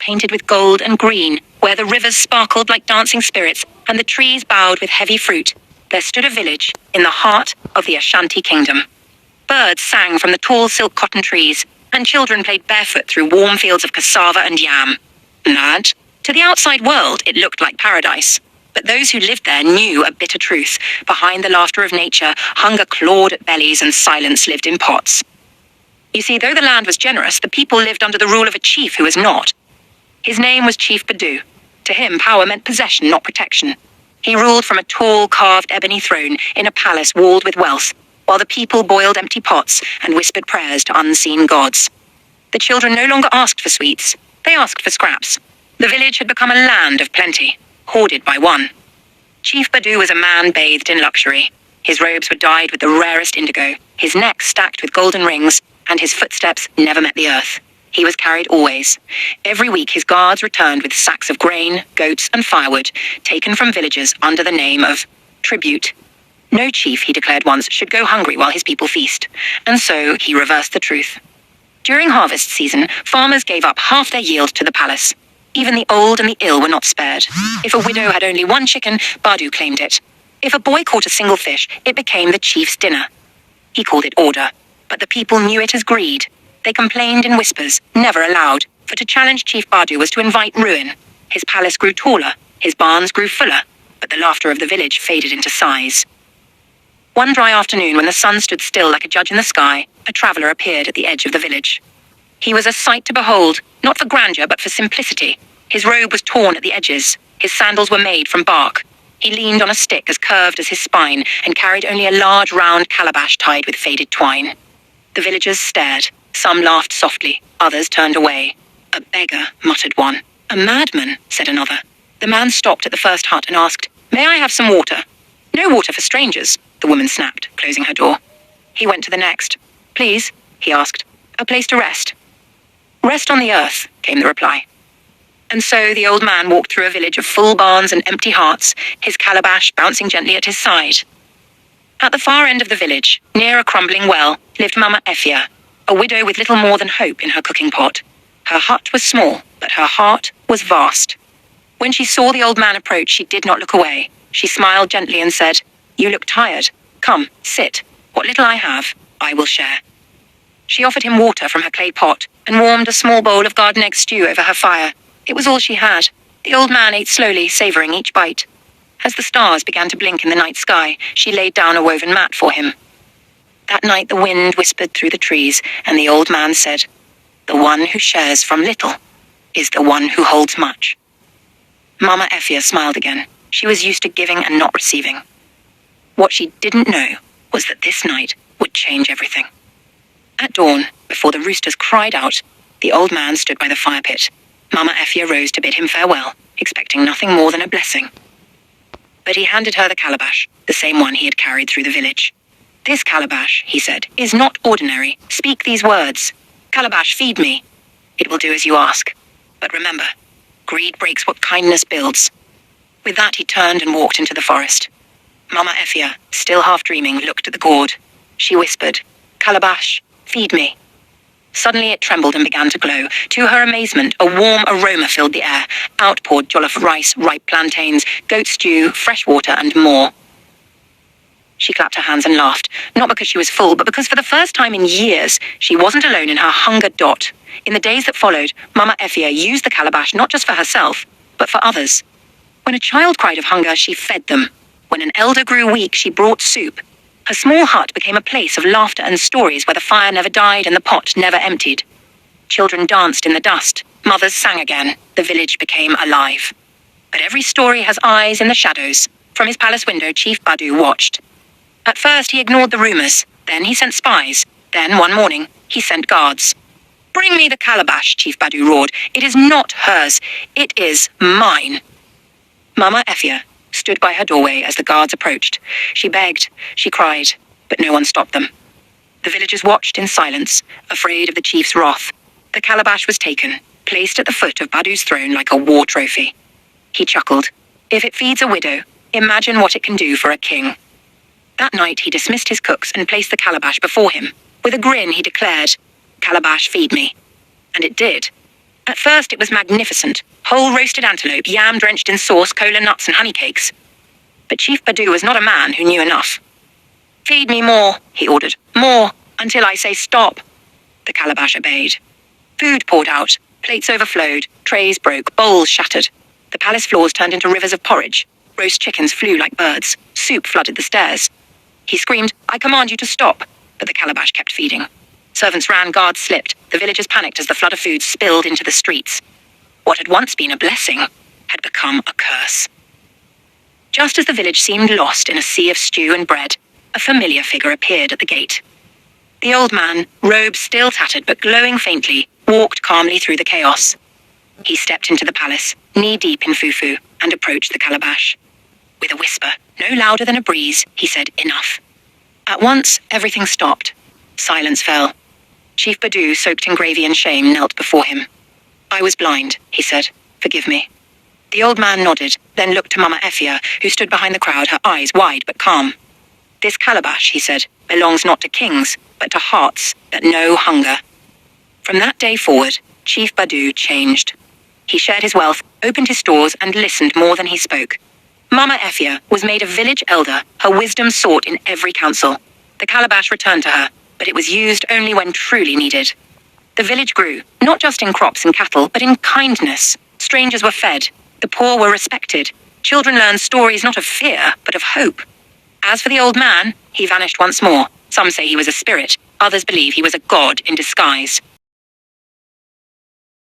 painted with gold and green, where the rivers sparkled like dancing spirits and the trees bowed with heavy fruit, there stood a village in the heart of the Ashanti kingdom. Birds sang from the tall silk cotton trees, and children played barefoot through warm fields of cassava and yam. And to the outside world, it looked like paradise. But those who lived there knew a bitter truth. Behind the laughter of nature, hunger clawed at bellies and silence lived in pots. You see, though the land was generous, the people lived under the rule of a chief who was not. His name was Chief Badu. To him, power meant possession, not protection. He ruled from a tall, carved ebony throne in a palace walled with wealth, while the people boiled empty pots and whispered prayers to unseen gods. The children no longer asked for sweets, they asked for scraps. The village had become a land of plenty, hoarded by one. Chief Badu was a man bathed in luxury. His robes were dyed with the rarest indigo, his neck stacked with golden rings, and his footsteps never met the earth. He was carried always. Every week his guards returned with sacks of grain, goats, and firewood, taken from villagers under the name of tribute. No chief, he declared once, should go hungry while his people feast. And so he reversed the truth. During harvest season, farmers gave up half their yield to the palace. Even the old and the ill were not spared. If a widow had only one chicken, Badu claimed it. If a boy caught a single fish, it became the chief's dinner. He called it order, but the people knew it as greed. They complained in whispers, never aloud, for to challenge Chief Badu was to invite ruin. His palace grew taller, his barns grew fuller, but the laughter of the village faded into sighs. One dry afternoon, when the sun stood still like a judge in the sky, a traveller appeared at the edge of the village. He was a sight to behold, not for grandeur but for simplicity. His robe was torn at the edges, his sandals were made from bark. He leaned on a stick as curved as his spine and carried only a large round calabash tied with faded twine. The villagers stared. Some laughed softly, others turned away. "A beggar," muttered one. "A madman," said another. The man stopped at the first hut and asked, "May I have some water?" "No water for strangers," the woman snapped, closing her door. He went to the next. "Please," he asked, "a place to rest." "Rest on the earth," came the reply. And so the old man walked through a village of full barns and empty hearts, his calabash bouncing gently at his side. At the far end of the village, near a crumbling well, lived Mama Effia, a widow with little more than hope in her cooking pot. Her hut was small, but her heart was vast. When she saw the old man approach, she did not look away. She smiled gently and said, "You look tired. Come, sit. What little I have, I will share." She offered him water from her clay pot and warmed a small bowl of garden egg stew over her fire. It was all she had. The old man ate slowly, savouring each bite. As the stars began to blink in the night sky, she laid down a woven mat for him. That night the wind whispered through the trees, and the old man said, "The one who shares from little is the one who holds much." Mama Effia smiled again. She was used to giving and not receiving. What she didn't know was that this night would change everything. At dawn, before the roosters cried out, the old man stood by the fire pit. Mama Effia rose to bid him farewell, expecting nothing more than a blessing. But he handed her the calabash, the same one he had carried through the village. "This calabash," he said, "is not ordinary. Speak these words. 'Calabash, feed me.' It will do as you ask. But remember, greed breaks what kindness builds." With that he turned and walked into the forest. Mama Effia, still half dreaming, looked at the gourd. She whispered, "Calabash, feed me." Suddenly it trembled and began to glow. To her amazement, a warm aroma filled the air. Out poured jollof rice, ripe plantains, goat stew, fresh water, and more. She clapped her hands and laughed, not because she was full, but because for the first time in years, she wasn't alone in her hunger dot. In the days that followed, Mama Effia used the calabash not just for herself, but for others. When a child cried of hunger, she fed them. When an elder grew weak, she brought soup. Her small hut became a place of laughter and stories where the fire never died and the pot never emptied. Children danced in the dust. Mothers sang again. The village became alive. But every story has eyes in the shadows. From his palace window, Chief Badu watched. At first, he ignored the rumors. Then he sent spies. Then, one morning, he sent guards. "Bring me the calabash," Chief Badu roared. "It is not hers. It is mine." Mama Effia stood by her doorway as the guards approached. She begged, she cried, but no one stopped them. The villagers watched in silence, afraid of the chief's wrath. The calabash was taken, placed at the foot of Badu's throne like a war trophy. He chuckled. If it feeds a widow, imagine what it can do for a king. That night he dismissed his cooks and placed the calabash before him. With a grin he declared, "Calabash, feed me." And it did. At first it was magnificent. Whole roasted antelope, yam drenched in sauce, cola nuts and honey cakes. But Chief Badu was not a man who knew enough. "Feed me more," he ordered. "More, until I say stop." The calabash obeyed. Food poured out. Plates overflowed. Trays broke. Bowls shattered. The palace floors turned into rivers of porridge. Roast chickens flew like birds. Soup flooded the stairs. He screamed, "I command you to stop," but the calabash kept feeding. Servants ran, guards slipped. The villagers panicked as the flood of food spilled into the streets. What had once been a blessing had become a curse. Just as the village seemed lost in a sea of stew and bread, a familiar figure appeared at the gate. The old man, robe still tattered but glowing faintly, walked calmly through the chaos. He stepped into the palace, knee-deep in fufu, and approached the calabash. With a whisper, no louder than a breeze, he said, "Enough." At once, everything stopped. Silence fell. Chief Badu, soaked in gravy and shame, knelt before him. "I was blind," he said. "Forgive me." The old man nodded, then looked to Mama Effia, who stood behind the crowd, her eyes wide but calm. "This calabash," he said, "belongs not to kings, but to hearts that know hunger." From that day forward, Chief Badu changed. He shared his wealth, opened his stores, and listened more than he spoke. Mama Effia was made a village elder, her wisdom sought in every council. The calabash returned to her, but it was used only when truly needed. The village grew, not just in crops and cattle, but in kindness. Strangers were fed, the poor were respected. Children learned stories not of fear, but of hope. As for the old man, he vanished once more. Some say he was a spirit, others believe he was a god in disguise.